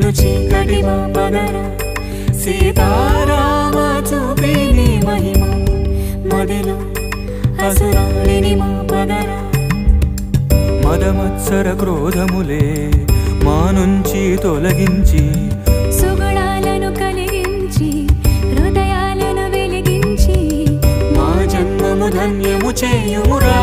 నిన్ను చీకటి మా పదర సీతారామ చూపిని మహిమ మదిలో అసురాలిని మా పదర మదమత్సర క్రోధములే మా నుంచి తొలగించి సుగుణాలను కలిగించి హృదయాలను వెలిగించి మా జన్మము ధన్యము చేయుమురా